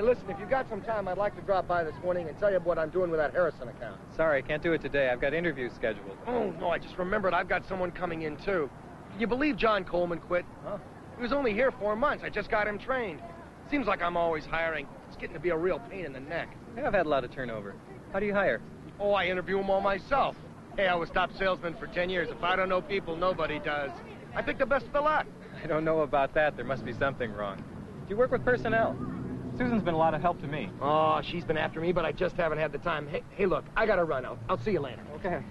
Hey, listen, if you got some time, I'd like to drop by this morning and tell you what I'm doing with that Harrison account. Sorry, I can't do it today. I've got interviews scheduled. Oh, no, I just remembered I've got someone coming in, too. Can you believe John Coleman quit? Huh? He was only here 4 months. I just got him trained. Seems like I'm always hiring. It's getting to be a real pain in the neck. Yeah, I've had a lot of turnover. How do you hire? Oh, I interview them all myself. Hey, I was top salesman for 10 years. If I don't know people, nobody does. I pick the best of the lot. I don't know about that. There must be something wrong. Do you work with personnel? Susan's been a lot of help to me. Oh, she's been after me, but I just haven't had the time. Hey, look, I gotta run. I'll see you later. Okay.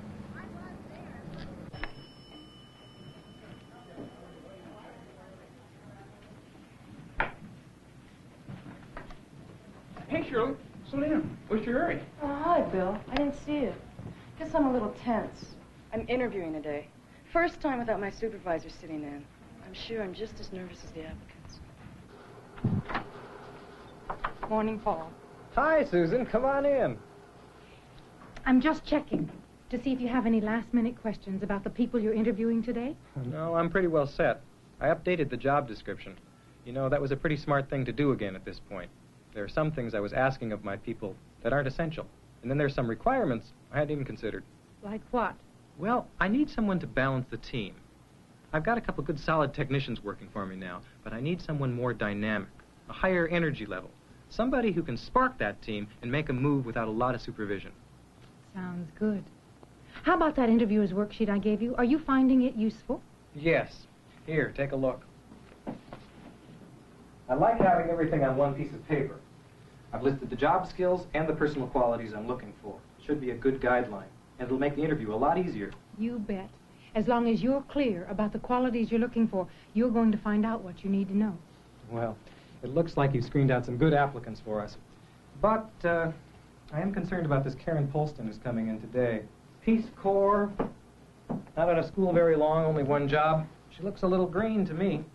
Hey, Shirley, slow down. What's your hurry? Oh, hi, Bill. I didn't see you. Guess I'm a little tense. I'm interviewing today. First time without my supervisor sitting in. I'm sure I'm just as nervous as the applicants. Morning, Paul. Hi, Susan. Come on in. I'm just checking to see if you have any last-minute questions about the people you're interviewing today. No, I'm pretty well set. I updated the job description. You know, that was a pretty smart thing to do again at this point. There are some things I was asking of my people that aren't essential. And then there's some requirements I hadn't even considered. Like what? Well, I need someone to balance the team. I've got a couple good solid technicians working for me now, but I need someone more dynamic, a higher energy level. Somebody who can spark that team and make a move without a lot of supervision. Sounds good. How about that interviewer's worksheet I gave you? Are you finding it useful? Yes. Here, take a look. I like having everything on one piece of paper. I've listed the job skills and the personal qualities I'm looking for. It should be a good guideline, and it'll make the interview a lot easier. You bet. As long as you're clear about the qualities you're looking for, you're going to find out what you need to know. Well, it looks like you've screened out some good applicants for us. But I am concerned about this Karen Polston who's coming in today. Peace Corps, not out of school very long, only one job. She looks a little green to me.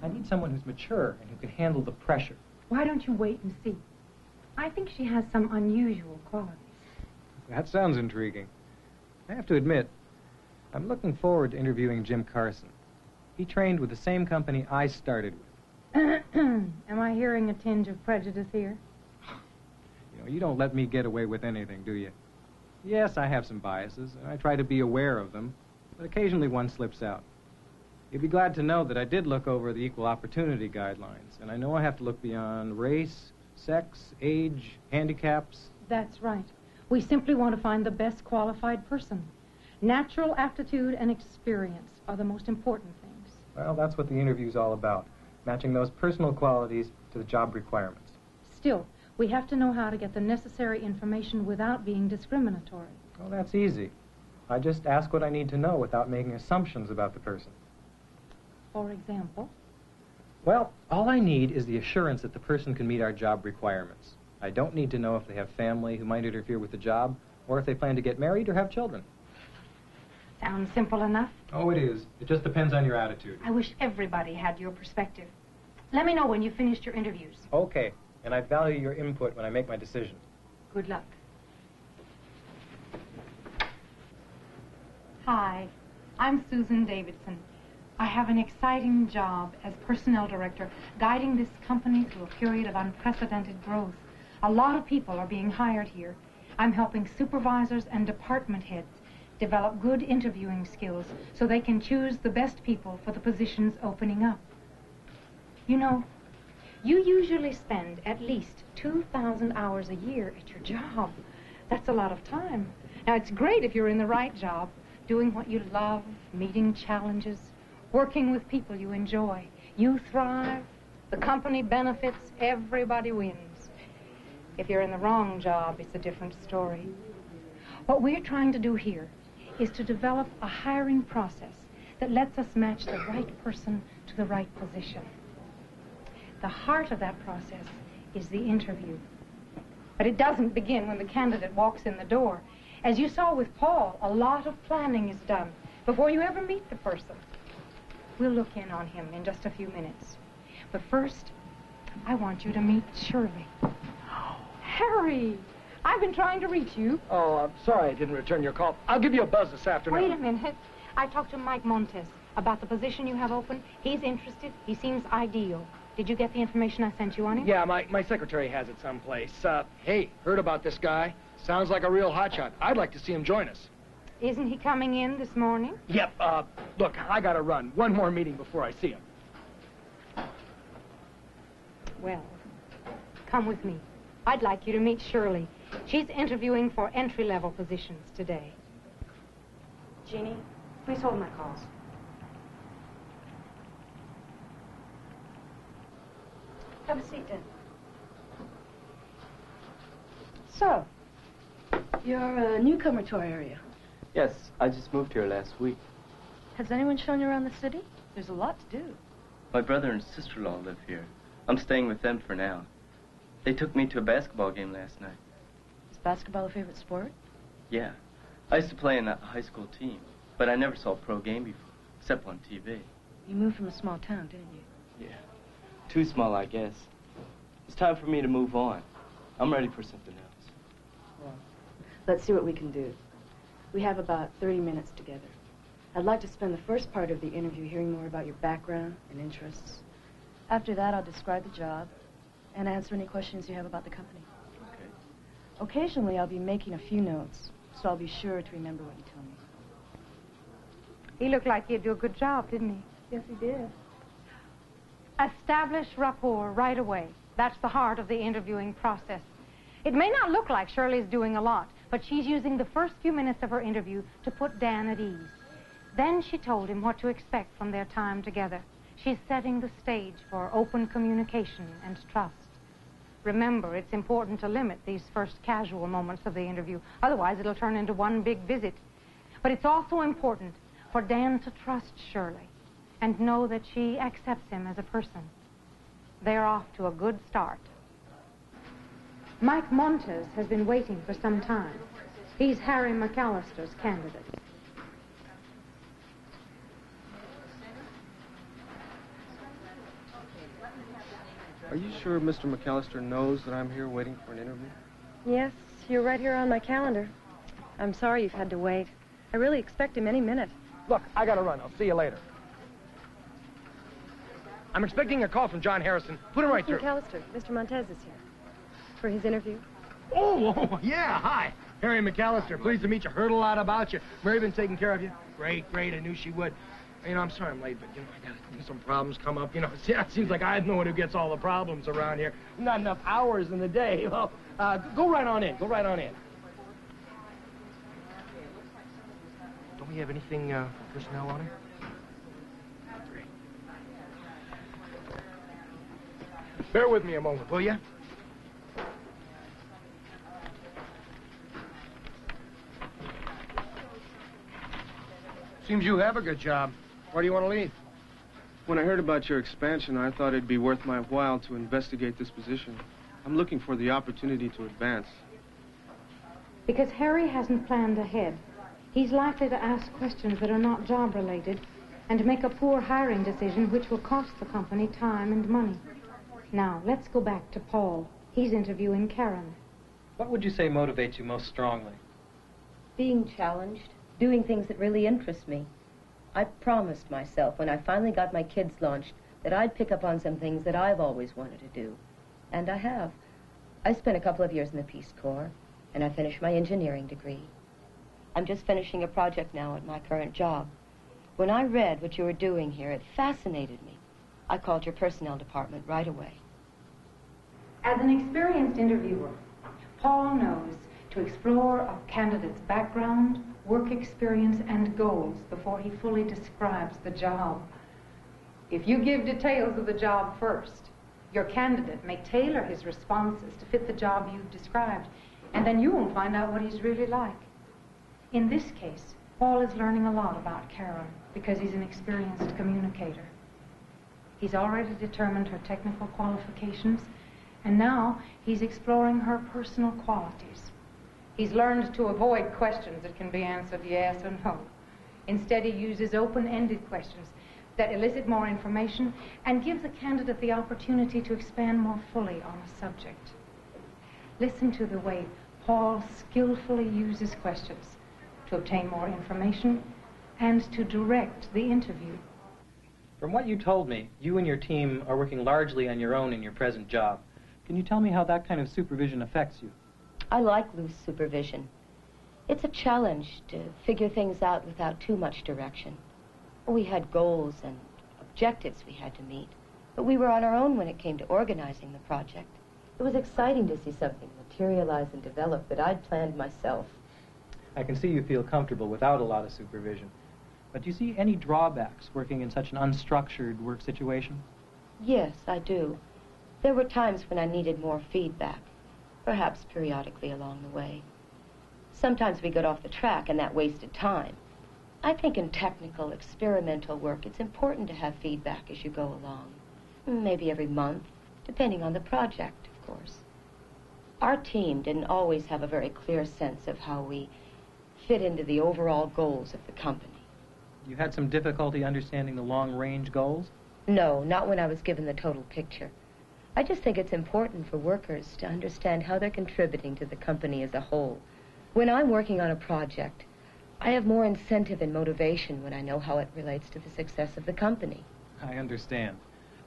I need someone who's mature and who can handle the pressure. Why don't you wait and see? I think she has some unusual qualities. That sounds intriguing. I have to admit, I'm looking forward to interviewing Jim Carson. He trained with the same company I started with. Am I hearing a tinge of prejudice here? You know, you don't let me get away with anything, do you? Yes, I have some biases, and I try to be aware of them, but occasionally one slips out. You'd be glad to know that I did look over the equal opportunity guidelines, and I know I have to look beyond race, sex, age, handicaps. That's right. We simply want to find the best qualified person. Natural aptitude and experience are the most important things. Well, that's what the interview's all about, matching those personal qualities to the job requirements. Still, we have to know how to get the necessary information without being discriminatory. Well, that's easy. I just ask what I need to know without making assumptions about the person. For example? Well, all I need is the assurance that the person can meet our job requirements. I don't need to know if they have family who might interfere with the job, or if they plan to get married or have children. Sounds simple enough. Oh, it is. It just depends on your attitude. I wish everybody had your perspective. Let me know when you've finished your interviews. Okay, and I value your input when I make my decision. Good luck. Hi, I'm Susan Davidson. I have an exciting job as personnel director, guiding this company through a period of unprecedented growth. A lot of people are being hired here. I'm helping supervisors and department heads develop good interviewing skills so they can choose the best people for the positions opening up. You know, you usually spend at least 2,000 hours a year at your job. That's a lot of time. Now, it's great if you're in the right job, doing what you love, meeting challenges, working with people you enjoy. You thrive, the company benefits, everybody wins. If you're in the wrong job, it's a different story. What we're trying to do here is to develop a hiring process that lets us match the right person to the right position. The heart of that process is the interview. But it doesn't begin when the candidate walks in the door. As you saw with Paul, a lot of planning is done before you ever meet the person. We'll look in on him in just a few minutes. But first, I want you to meet Shirley. Harry, I've been trying to reach you. Oh, I'm sorry I didn't return your call. I'll give you a buzz this afternoon. Wait a minute. I talked to Mike Montes about the position you have open. He's interested. He seems ideal. Did you get the information I sent you on it? Yeah, my secretary has it someplace. Hey, heard about this guy? Sounds like a real hotshot. I'd like to see him join us. Isn't he coming in this morning? Yep, look, I gotta run. One more meeting before I see him. Well, come with me. I'd like you to meet Shirley. She's interviewing for entry-level positions today. Jeannie, please hold my calls. Have a seat, then. So, you're a newcomer to our area. Yes, I just moved here last week. Has anyone shown you around the city? There's a lot to do. My brother and sister-in-law live here. I'm staying with them for now. They took me to a basketball game last night. Is basketball a favorite sport? Yeah. I used to play in a high school team, but I never saw a pro game before, except on TV. You moved from a small town, didn't you? Yeah. Too small, I guess. It's time for me to move on. I'm ready for something else. Well, let's see what we can do. We have about 30 minutes together. I'd like to spend the first part of the interview hearing more about your background and interests. After that, I'll describe the job and answer any questions you have about the company. Okay. Occasionally, I'll be making a few notes, so I'll be sure to remember what you tell me. He looked like he'd do a good job, didn't he? Yes, he did. Establish rapport right away. That's the heart of the interviewing process. It may not look like Shirley's doing a lot, but she's using the first few minutes of her interview to put Dan at ease. Then she told him what to expect from their time together. She's setting the stage for open communication and trust. Remember, it's important to limit these first casual moments of the interview. Otherwise, it'll turn into one big visit. But it's also important for Dan to trust Shirley and know that she accepts him as a person. They're off to a good start. Mike Montez has been waiting for some time. He's Harry McAllister's candidate. Are you sure Mr. McAllister knows that I'm here waiting for an interview? Yes, you're right here on my calendar. I'm sorry you've had to wait. I really expect him any minute. Look, I gotta run. I'll see you later. I'm expecting a call from John Harrison. Put him right through. McAllister, Mr. Montez is here. For his interview. Oh, yeah, hi. Harry McAllister, pleased to meet you. Heard a lot about you. Mary been taking care of you? Great, I knew she would. You know, I'm sorry I'm late, but, I got some problems come up. It seems like I'm the one who gets all the problems around here. Not enough hours in the day. Well, go right on in. Go right on in. Don't we have anything for personnel on it? Great. Bear with me a moment, will you? Seems you have a good job. Where do you want to leave? When I heard about your expansion, I thought it'd be worth my while to investigate this position. I'm looking for the opportunity to advance. Because Harry hasn't planned ahead, he's likely to ask questions that are not job-related and make a poor hiring decision which will cost the company time and money. Now, let's go back to Paul. He's interviewing Karen. What would you say motivates you most strongly? Being challenged, doing things that really interest me. I promised myself when I finally got my kids launched that I'd pick up on some things that I've always wanted to do. And I have. I spent a couple of years in the Peace Corps, and I finished my engineering degree. I'm just finishing a project now at my current job. When I read what you were doing here, it fascinated me. I called your personnel department right away. As an experienced interviewer, Paul knows to explore a candidate's background, work experience, and goals before he fully describes the job. If you give details of the job first, your candidate may tailor his responses to fit the job you've described, and then you won't find out what he's really like. In this case, Paul is learning a lot about Karen because he's an experienced communicator. He's already determined her technical qualifications, and now he's exploring her personal qualities. He's learned to avoid questions that can be answered yes or no. Instead, he uses open-ended questions that elicit more information and give the candidate the opportunity to expand more fully on a subject. Listen to the way Paul skillfully uses questions to obtain more information and to direct the interview. From what you told me, you and your team are working largely on your own in your present job. Can you tell me how that kind of supervision affects you? I like loose supervision. It's a challenge to figure things out without too much direction. We had goals and objectives we had to meet, but we were on our own when it came to organizing the project. It was exciting to see something materialize and develop that I'd planned myself. I can see you feel comfortable without a lot of supervision. But do you see any drawbacks working in such an unstructured work situation? Yes, I do. There were times when I needed more feedback, perhaps periodically along the way. Sometimes we got off the track and that wasted time. I think in technical, experimental work, it's important to have feedback as you go along. Maybe every month, depending on the project, of course. Our team didn't always have a very clear sense of how we fit into the overall goals of the company. You had some difficulty understanding the long-range goals? No, not when I was given the total picture. I just think it's important for workers to understand how they're contributing to the company as a whole. When I'm working on a project, I have more incentive and motivation when I know how it relates to the success of the company. I understand.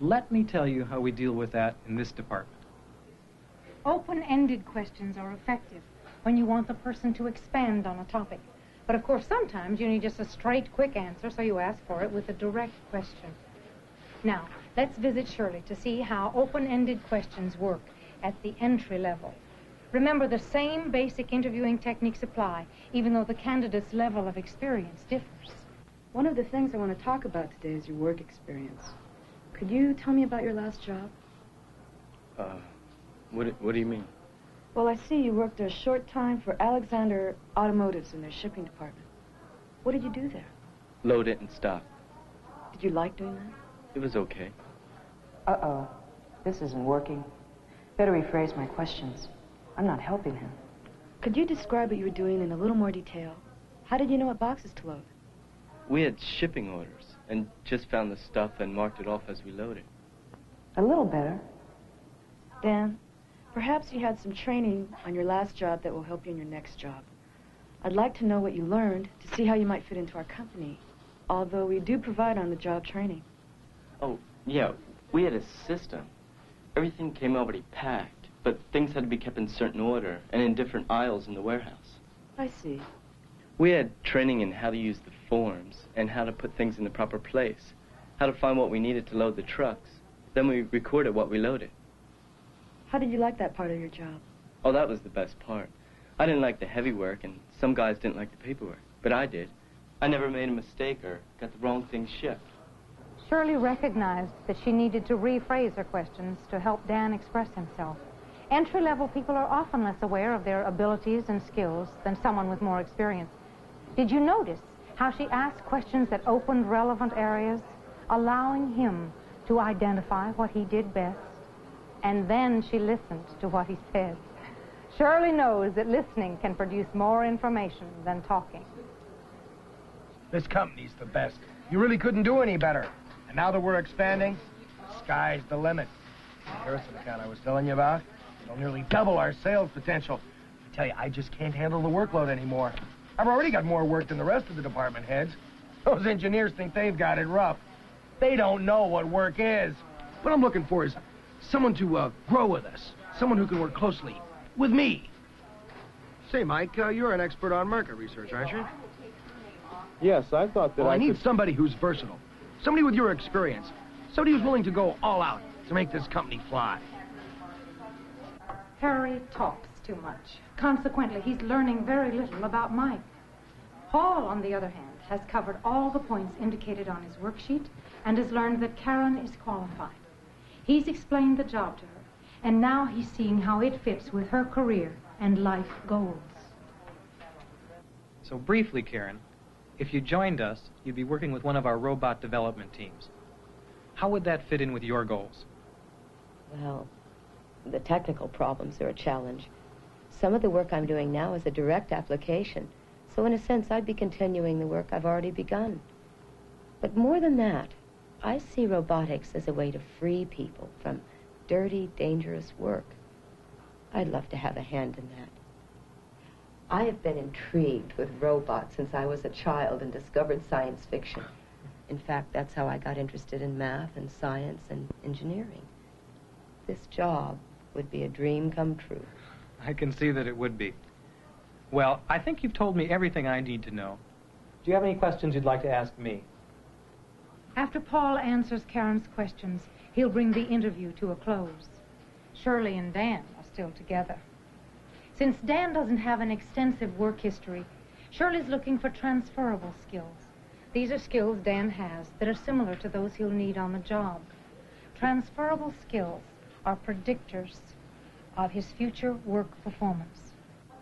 Let me tell you how we deal with that in this department. Open-ended questions are effective when you want the person to expand on a topic. But of course, sometimes you need just a straight, quick answer, so you ask for it with a direct question. Now, let's visit Shirley to see how open-ended questions work at the entry level. Remember, the same basic interviewing techniques apply, even though the candidate's level of experience differs. One of the things I want to talk about today is your work experience. Could you tell me about your last job? What do you mean? Well, I see you worked a short time for Alexander Automotives in their shipping department. What did you do there? Load it and stop. Did you like doing that? It was okay. Uh-oh. This isn't working. Better rephrase my questions. I'm not helping him. Could you describe what you were doing in a little more detail? How did you know what boxes to load? We had shipping orders and just found the stuff and marked it off as we loaded. A little better. Dan, perhaps you had some training on your last job that will help you in your next job. I'd like to know what you learned to see how you might fit into our company, although we do provide on-the-job training. Oh, yeah, we had a system. Everything came already packed, but things had to be kept in certain order and in different aisles in the warehouse. I see. We had training in how to use the forms and how to put things in the proper place, how to find what we needed to load the trucks. Then we recorded what we loaded. How did you like that part of your job? Oh, that was the best part. I didn't like the heavy work, and some guys didn't like the paperwork, but I did. I never made a mistake or got the wrong thing shipped. Shirley recognized that she needed to rephrase her questions to help Dan express himself. Entry-level people are often less aware of their abilities and skills than someone with more experience. Did you notice how she asked questions that opened relevant areas, allowing him to identify what he did best? And then she listened to what he said. Shirley knows that listening can produce more information than talking. This company's the best. You really couldn't do any better. And now that we're expanding, the sky's the limit. The Harrison account I was telling you about, it'll nearly double our sales potential. I tell you, I just can't handle the workload anymore. I've already got more work than the rest of the department heads. Those engineers think they've got it rough. They don't know what work is. What I'm looking for is someone to grow with us. Someone who can work closely with me. Say, Mike, you're an expert on market research, aren't you? Yes, I thought that Well, I need could... somebody who's versatile. Somebody with your experience. Somebody who's willing to go all out to make this company fly. Harry talks too much. Consequently, he's learning very little about Mike. Paul, on the other hand, has covered all the points indicated on his worksheet and has learned that Karen is qualified. He's explained the job to her, and now he's seeing how it fits with her career and life goals. So briefly, Karen, if you joined us, you'd be working with one of our robot development teams. How would that fit in with your goals? Well, the technical problems are a challenge. Some of the work I'm doing now is a direct application, so in a sense I'd be continuing the work I've already begun. But more than that, I see robotics as a way to free people from dirty, dangerous work. I'd love to have a hand in that. I have been intrigued with robots since I was a child and discovered science fiction. In fact, that's how I got interested in math and science and engineering. This job would be a dream come true. I can see that it would be. Well, I think you've told me everything I need to know. Do you have any questions you'd like to ask me? After Paul answers Karen's questions, he'll bring the interview to a close. Shirley and Dan are still together. Since Dan doesn't have an extensive work history, Shirley's looking for transferable skills. These are skills Dan has that are similar to those he'll need on the job. Transferable skills are predictors of his future work performance.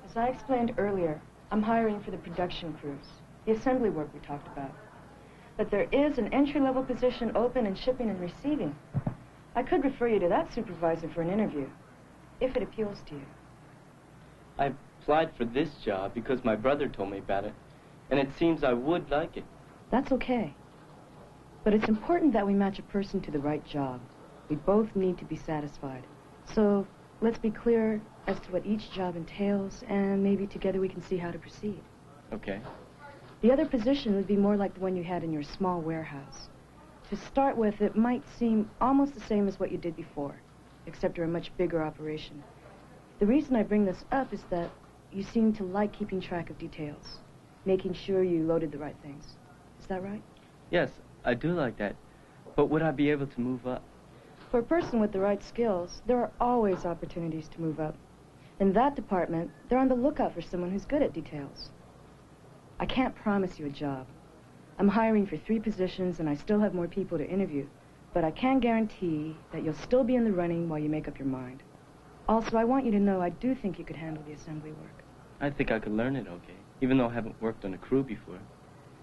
As I explained earlier, I'm hiring for the production crews, the assembly work we talked about. But there is an entry-level position open in shipping and receiving. I could refer you to that supervisor for an interview, if it appeals to you. I applied for this job because my brother told me about it, and it seems I would like it. That's okay. But it's important that we match a person to the right job. We both need to be satisfied. So let's be clear as to what each job entails, and maybe together we can see how to proceed. Okay. The other position would be more like the one you had in your small warehouse. To start with, it might seem almost the same as what you did before, except you're a much bigger operation. The reason I bring this up is that you seem to like keeping track of details, making sure you loaded the right things. Is that right? Yes, I do like that. But would I be able to move up? For a person with the right skills, there are always opportunities to move up. In that department, they're on the lookout for someone who's good at details. I can't promise you a job. I'm hiring for 3 positions, and I still have more people to interview. But I can guarantee that you'll still be in the running while you make up your mind. Also, I want you to know I do think you could handle the assembly work. I think I could learn it okay, even though I haven't worked on a crew before.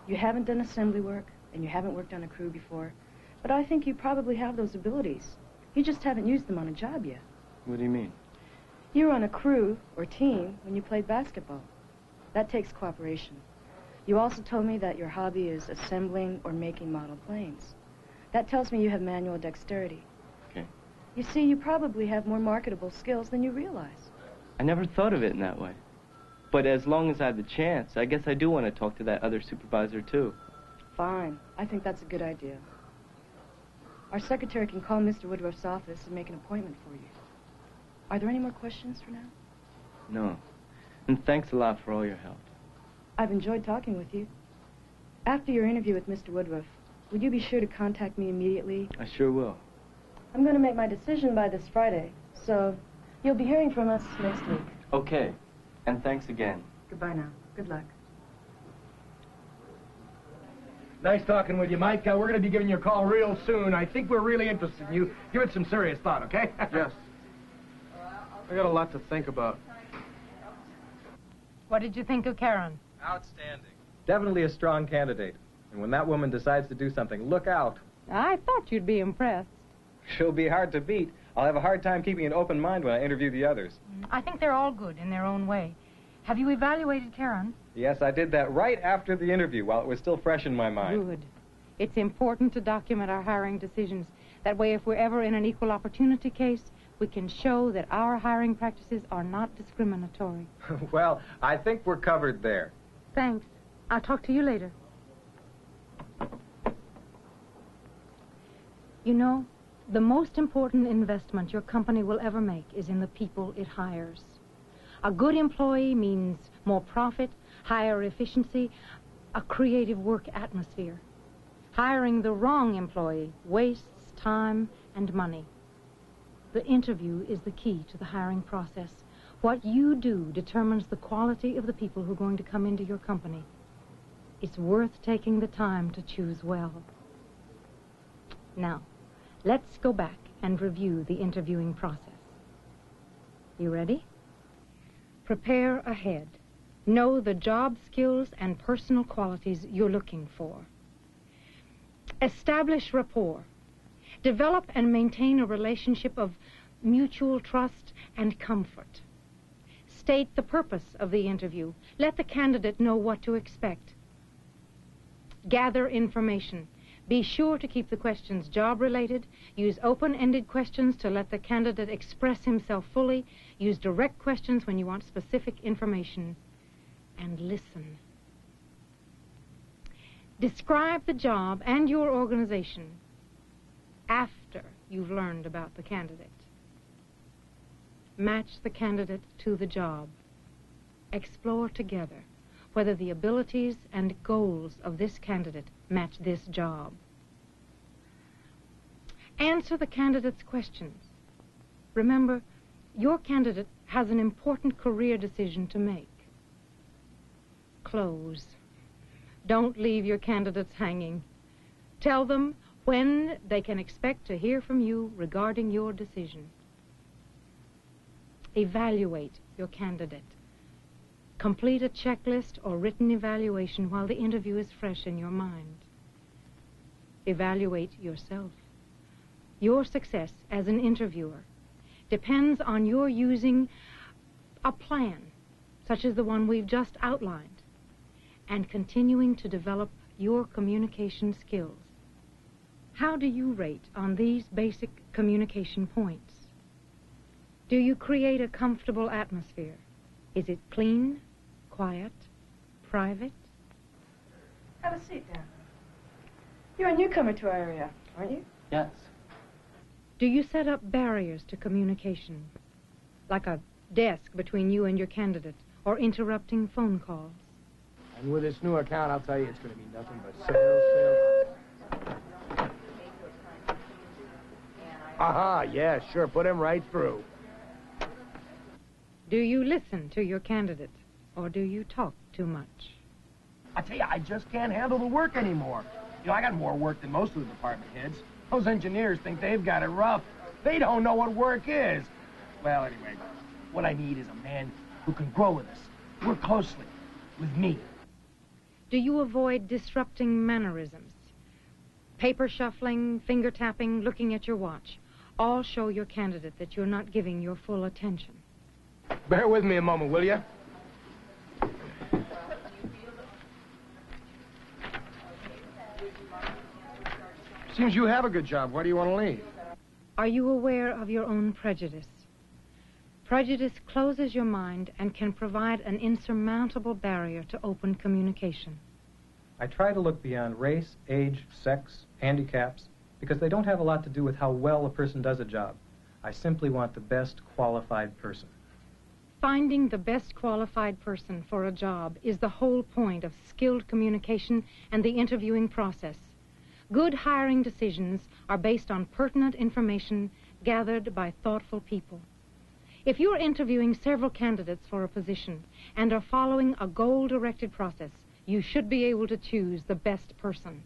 You haven't done assembly work, and you haven't worked on a crew before, but I think you probably have those abilities. You just haven't used them on a job yet. What do you mean? You were on a crew, or team, when you played basketball. That takes cooperation. You also told me that your hobby is assembling or making model planes. That tells me you have manual dexterity. Okay. You see, you probably have more marketable skills than you realize. I never thought of it in that way. But as long as I have the chance, I guess I do want to talk to that other supervisor, too. Fine. I think that's a good idea. Our secretary can call Mr. Woodruff's office and make an appointment for you. Are there any more questions for now? No. And thanks a lot for all your help. I've enjoyed talking with you. After your interview with Mr. Woodruff, would you be sure to contact me immediately? I sure will. I'm going to make my decision by this Friday, so you'll be hearing from us next week. Okay. And thanks again. Goodbye now. Good luck. Nice talking with you, Mike. We're going to be giving you a call real soon. I think we're really interested in you. Give it some serious thought, okay? Yes. I got a lot to think about. What did you think of Karen? Outstanding. Definitely a strong candidate. And when that woman decides to do something, look out. I thought you'd be impressed. She'll be hard to beat. I'll have a hard time keeping an open mind when I interview the others. I think they're all good in their own way. Have you evaluated Karen? Yes, I did that right after the interview, while it was still fresh in my mind. Good. It's important to document our hiring decisions. That way, if we're ever in an equal opportunity case, we can show that our hiring practices are not discriminatory. Well, I think we're covered there. Thanks. I'll talk to you later. You know, the most important investment your company will ever make is in the people it hires. A good employee means more profit, higher efficiency, a creative work atmosphere. Hiring the wrong employee wastes time and money. The interview is the key to the hiring process. What you do determines the quality of the people who are going to come into your company. It's worth taking the time to choose well. Now, let's go back and review the interviewing process. You ready? Prepare ahead. Know the job skills and personal qualities you're looking for. Establish rapport. Develop and maintain a relationship of mutual trust and comfort. State the purpose of the interview. Let the candidate know what to expect. Gather information. Be sure to keep the questions job-related. Use open-ended questions to let the candidate express himself fully. Use direct questions when you want specific information. And listen. Describe the job and your organization after you've learned about the candidate. Match the candidate to the job. Explore together whether the abilities and goals of this candidate match this job. Answer the candidate's questions. Remember, your candidate has an important career decision to make. Close. Don't leave your candidates hanging. Tell them when they can expect to hear from you regarding your decision. Evaluate your candidate. Complete a checklist or written evaluation while the interview is fresh in your mind. Evaluate yourself. Your success as an interviewer depends on your using a plan, such as the one we've just outlined, and continuing to develop your communication skills. How do you rate on these basic communication points? Do you create a comfortable atmosphere? Is it clean, quiet, private? Have a seat, Dan. You're a newcomer to our area, aren't you? Yes. Do you set up barriers to communication, like a desk between you and your candidate, or interrupting phone calls? And with this new account, I'll tell you, it's going to be nothing but sales. Aha, yeah, sure, put him right through. Do you listen to your candidate, or do you talk too much? I tell you, I just can't handle the work anymore. You know, I got more work than most of the department heads. Those engineers think they've got it rough. They don't know what work is. Well, anyway, what I need is a man who can grow with us, work closely with me. Do you avoid disrupting mannerisms? Paper shuffling, finger tapping, looking at your watch, all show your candidate that you're not giving your full attention. Bear with me a moment, will you? Seems you have a good job. Why do you want to leave? Are you aware of your own prejudice? Prejudice closes your mind and can provide an insurmountable barrier to open communication. I try to look beyond race, age, sex, handicaps, because they don't have a lot to do with how well a person does a job. I simply want the best qualified person. Finding the best qualified person for a job is the whole point of skilled communication and the interviewing process. Good hiring decisions are based on pertinent information gathered by thoughtful people. If you're interviewing several candidates for a position and are following a goal-directed process, you should be able to choose the best person.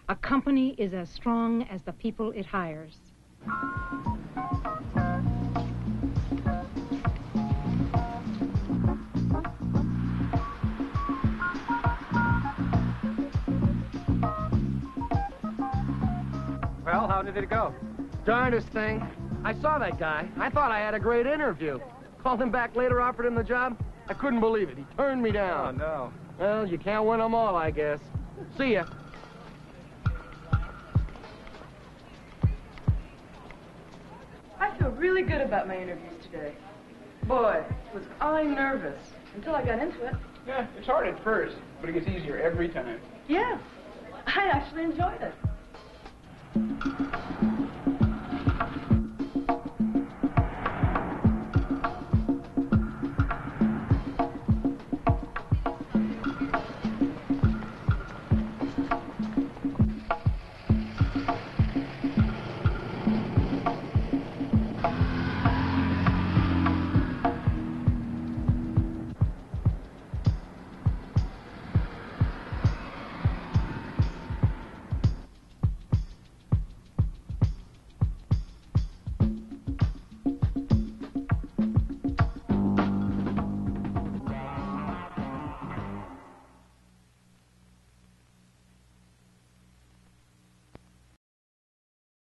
A company is as strong as the people it hires. Well, how did it go? Darndest thing. I saw that guy. I thought I had a great interview. Called him back later, offered him the job. I couldn't believe it. He turned me down. Oh, no. Well, you can't win them all, I guess. See ya. I feel really good about my interviews today. Boy, was I nervous until I got into it. Yeah, it's hard at first, but it gets easier every time. Yeah, I actually enjoyed it.